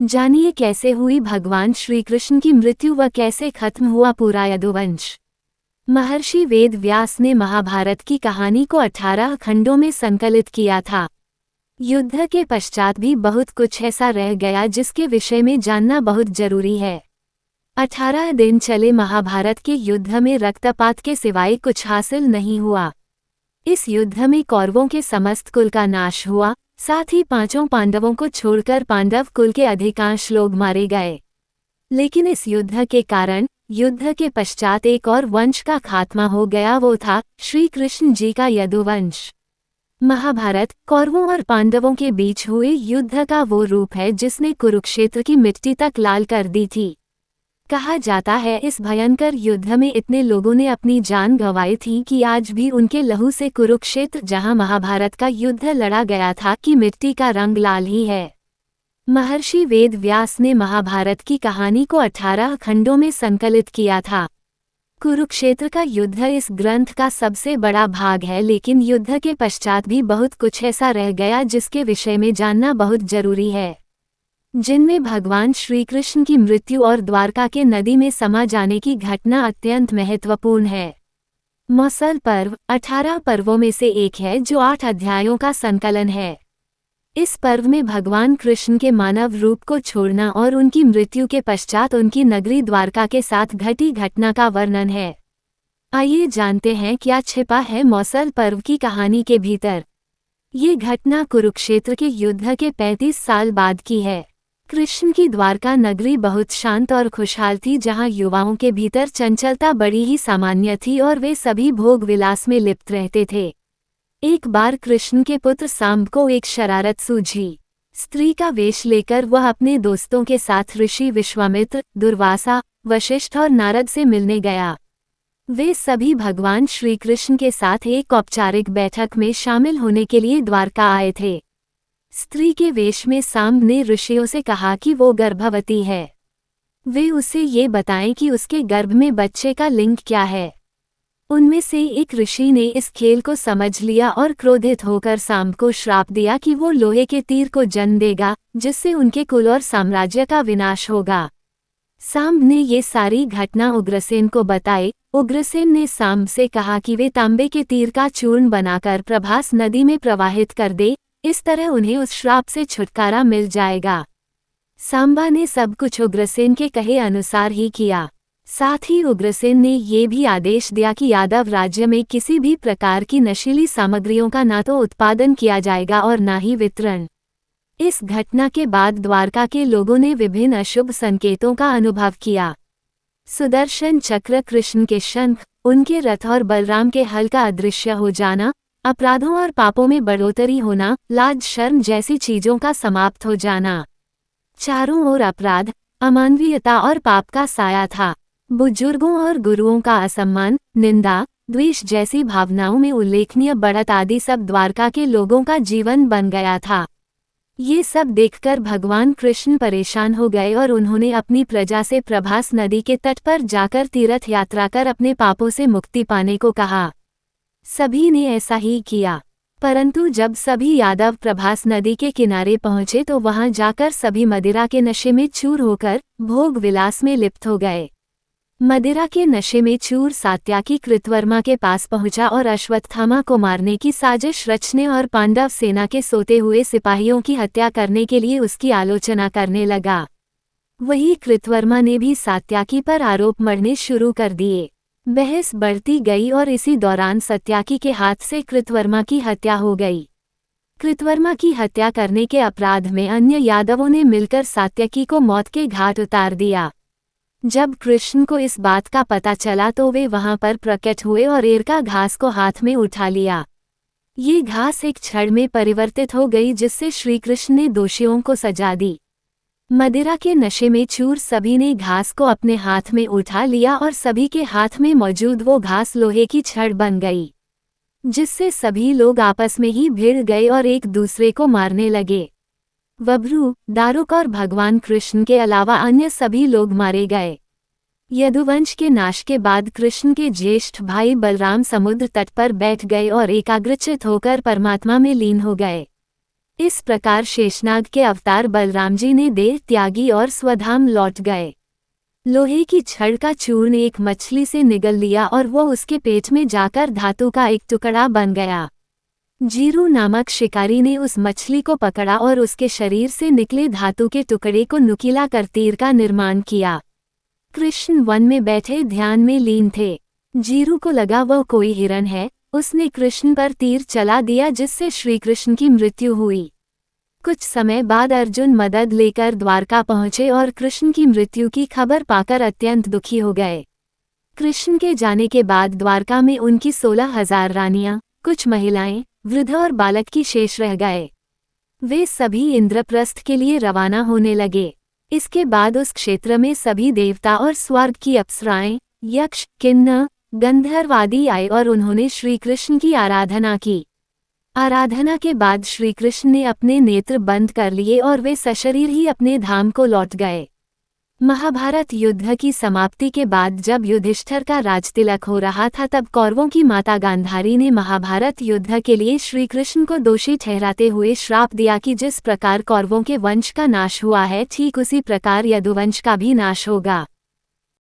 जानिए कैसे हुई भगवान श्री कृष्ण की मृत्यु व कैसे खत्म हुआ पूरा यदुवंश। महर्षि वेद व्यास ने महाभारत की कहानी को 18 खंडों में संकलित किया था। युद्ध के पश्चात भी बहुत कुछ ऐसा रह गया जिसके विषय में जानना बहुत जरूरी है। 18 दिन चले महाभारत के युद्ध में रक्तपात के सिवाय कुछ हासिल नहीं हुआ। इस युद्ध में कौरवों के समस्त कुल का नाश हुआ, साथ ही पांचों पांडवों को छोड़कर पांडव कुल के अधिकांश लोग मारे गए। लेकिन इस युद्ध के कारण युद्ध के पश्चात एक और वंश का खात्मा हो गया, वो था श्री कृष्ण जी का यदुवंश। महाभारत कौरवों और पांडवों के बीच हुए युद्ध का वो रूप है जिसने कुरुक्षेत्र की मिट्टी तक लाल कर दी थी। कहा जाता है इस भयंकर युद्ध में इतने लोगों ने अपनी जान गंवाई थी कि आज भी उनके लहू से कुरुक्षेत्र जहां महाभारत का युद्ध लड़ा गया था की मिट्टी का रंग लाल ही है। महर्षि वेद व्यास ने महाभारत की कहानी को 18 खंडों में संकलित किया था। कुरुक्षेत्र का युद्ध इस ग्रंथ का सबसे बड़ा भाग है, लेकिन युद्ध के पश्चात भी बहुत कुछ ऐसा रह गया जिसके विषय में जानना बहुत जरूरी है, जिनमें भगवान श्री कृष्ण की मृत्यु और द्वारका के नदी में समा जाने की घटना अत्यंत महत्वपूर्ण है। मौसल पर्व 18 पर्वों में से एक है जो 8 अध्यायों का संकलन है। इस पर्व में भगवान कृष्ण के मानव रूप को छोड़ना और उनकी मृत्यु के पश्चात उनकी नगरी द्वारका के साथ घटी घटना का वर्णन है। आइए जानते हैं क्या छिपा है मौसल पर्व की कहानी के भीतर। ये घटना कुरुक्षेत्र के युद्ध के 35 साल बाद की है। कृष्ण की द्वारका नगरी बहुत शांत और खुशहाल थी, जहां युवाओं के भीतर चंचलता बड़ी ही सामान्य थी और वे सभी भोग विलास में लिप्त रहते थे। एक बार कृष्ण के पुत्र सांब को एक शरारत सूझी। स्त्री का वेश लेकर वह अपने दोस्तों के साथ ऋषि विश्वामित्र, दुर्वासा, वशिष्ठ और नारद से मिलने गया। वे सभी भगवान श्री कृष्ण के साथ एक औपचारिक बैठक में शामिल होने के लिए द्वारका आए थे। स्त्री के वेश में सांब ने ऋषियों से कहा कि वो गर्भवती है। वे उसे ये बताएं कि उसके गर्भ में बच्चे का लिंग क्या है। उनमें से एक ऋषि ने इस खेल को समझ लिया और क्रोधित होकर सांब को श्राप दिया कि वो लोहे के तीर को जन्म देगा, जिससे उनके कुल और साम्राज्य का विनाश होगा। सांब ने ये सारी घटना उग्रसेन को बताई। उग्रसेन ने सांब से कहा कि वे तांबे के तीर का चूर्ण बनाकर प्रभास नदी में प्रवाहित कर दे, इस तरह उन्हें उस श्राप से छुटकारा मिल जाएगा। सांबा ने सब कुछ उग्रसेन के कहे अनुसार ही किया। साथ ही उग्रसेन ने ये भी आदेश दिया कि यादव राज्य में किसी भी प्रकार की नशीली सामग्रियों का ना तो उत्पादन किया जाएगा और ना ही वितरण। इस घटना के बाद द्वारका के लोगों ने विभिन्न अशुभ संकेतों का अनुभव किया। सुदर्शन चक्र, कृष्ण के शंख, उनके रथ और बलराम के हल का अदृश्य हो जाना, अपराधों और पापों में बढ़ोतरी होना, लाज शर्म जैसी चीजों का समाप्त हो जाना। चारों ओर अपराध, अमानवीयता और पाप का साया था। बुजुर्गों और गुरुओं का असम्मान, निंदा, द्वेष जैसी भावनाओं में उल्लेखनीय बढ़त आदि सब द्वारका के लोगों का जीवन बन गया था। ये सब देखकर भगवान कृष्ण परेशान हो गए और उन्होंने अपनी प्रजा से प्रभास नदी के तट पर जाकर तीर्थ यात्रा कर अपने पापों से मुक्ति पाने को कहा। सभी ने ऐसा ही किया, परंतु जब सभी यादव प्रभास नदी के किनारे पहुंचे तो वहां जाकर सभी मदिरा के नशे में चूर होकर भोग विलास में लिप्त हो गए। मदिरा के नशे में चूर सात्याकी कृतवर्मा के पास पहुंचा और अश्वत्थामा को मारने की साजिश रचने और पांडव सेना के सोते हुए सिपाहियों की हत्या करने के लिए उसकी आलोचना करने लगा। वही कृतवर्मा ने भी सात्याकी पर आरोप मढ़ने शुरू कर दिए। बहस बढ़ती गई और इसी दौरान सात्याकी के हाथ से कृतवर्मा की हत्या हो गई। कृतवर्मा की हत्या करने के अपराध में अन्य यादवों ने मिलकर सात्याकी को मौत के घाट उतार दिया। जब कृष्ण को इस बात का पता चला तो वे वहां पर प्रकट हुए और एरका घास को हाथ में उठा लिया। ये घास एक छड़ में परिवर्तित हो गई, जिससे श्री कृष्ण ने दोषियों को सजा दी। मदिरा के नशे में चूर सभी ने घास को अपने हाथ में उठा लिया और सभी के हाथ में मौजूद वो घास लोहे की छड़ बन गई, जिससे सभी लोग आपस में ही भिड़ गए और एक दूसरे को मारने लगे। वब्रू, दारुक और भगवान कृष्ण के अलावा अन्य सभी लोग मारे गए। यदुवंश के नाश के बाद कृष्ण के ज्येष्ठ भाई बलराम समुद्र तट पर बैठ गए और एकाग्रचित होकर परमात्मा में लीन हो गए। इस प्रकार शेषनाग के अवतार बलराम जी ने देह त्यागी और स्वधाम लौट गए। लोहे की छड़ का चूर्ण एक मछली से निगल लिया और वो उसके पेट में जाकर धातु का एक टुकड़ा बन गया। जीरू नामक शिकारी ने उस मछली को पकड़ा और उसके शरीर से निकले धातु के टुकड़े को नुकीला कर तीर का निर्माण किया। कृष्ण वन में बैठे ध्यान में लीन थे। जीरू को लगा वह कोई हिरण है, उसने कृष्ण पर तीर चला दिया जिससे श्रीकृष्ण की मृत्यु हुई। कुछ समय बाद अर्जुन मदद लेकर द्वारका पहुंचे और कृष्ण की मृत्यु की खबर पाकर अत्यंत दुखी हो गए। कृष्ण के जाने के बाद द्वारका में उनकी 16,000 रानियां, कुछ महिलाएं, वृद्ध और बालक की शेष रह गए। वे सभी इंद्रप्रस्थ के लिए रवाना होने लगे। इसके बाद उस क्षेत्र में सभी देवता और स्वर्ग की अप्सराएं, यक्ष, किन्नर, गंधर्व आदि आए और उन्होंने श्री कृष्ण की आराधना की। आराधना के बाद श्री कृष्ण ने अपने नेत्र बंद कर लिए और वे सशरीर ही अपने धाम को लौट गए। महाभारत युद्ध की समाप्ति के बाद जब युधिष्ठिर का राजतिलक हो रहा था तब कौरवों की माता गांधारी ने महाभारत युद्ध के लिए श्री कृष्ण को दोषी ठहराते हुए श्राप दिया कि जिस प्रकार कौरवों के वंश का नाश हुआ है ठीक उसी प्रकार यदुवंश का भी नाश होगा।